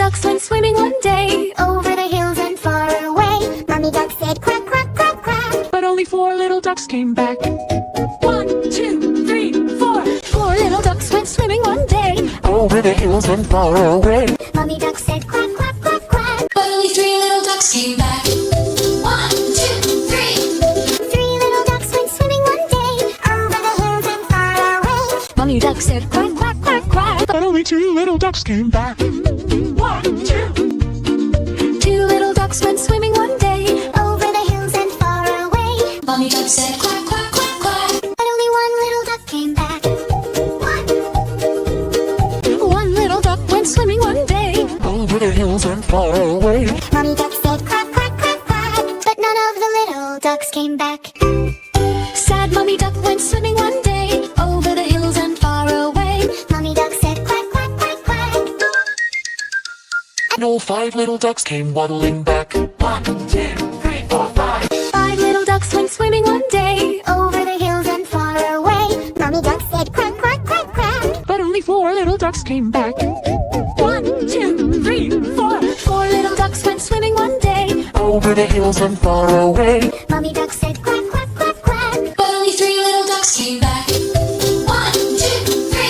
ducks went swimming one day, over the hills and far away. Mommy duck said quack, quack, quack, quack. but only 4 little ducks came back. 1, 2, 3, 4. 4 little ducks went swimming one day, Over the hills and far away. Mommy duck said quack, quack, quack, quack. but only 3 little ducks came back. 1, 2, 3. 3 little ducks went swimming one day, over the hills and far away. Mommy duck said quack, quack, quack, quack. But only 2 little ducks came back. 1, 2. 2 little ducks went swimming one day, Over the hills and far away. Mommy duck said quack, quack, quack, quack. But only 1 little duck came back. 1 little duck went swimming one day, Over the hills and far away. Mommy duck said quack, quack, quack, quack. But none of the little ducks came back. sad mommy duck went swimming one day, over the hills and far away. Mommy duck said quack, quack, quack, quack. And all 5 little ducks came waddling back. 1, 2, 3, 4, 5. 5 little ducks went swimming one day, Over the hills and far away. Mommy duck said quack, quack, quack, quack. But only 4 little ducks came back. 1, 2, 3, 4. 4 little ducks went swimming one day, Over the hills and far away. Mommy duck said quack, quack, quack, quack. but only 3 little ducks came back. 1, 2, 3.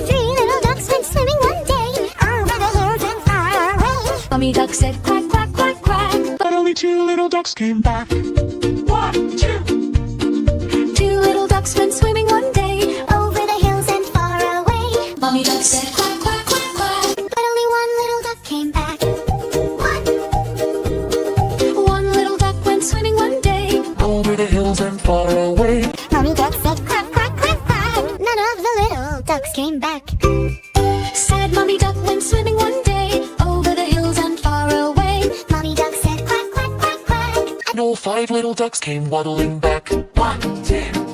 3 little ducks went swimming one day, over the hills and far away. Mommy duck said quack, quack, quack, quack. But only 2 little ducks came back. 1, 2. 2 little ducks went swimming one day, Over the hills and far away. Mommy duck said quack, quack, quack, quack. But only 1 little duck came back. 1 little duck went swimming one day, Over the hills and far away. Mommy duck said quack, quack, quack, quack. None of the little ducks came back. sad mommy duck went swimming one day, over the hills and far away. Mommy duck said quack, quack, quack, quack. And all 5 little ducks came waddling back. 1, 2,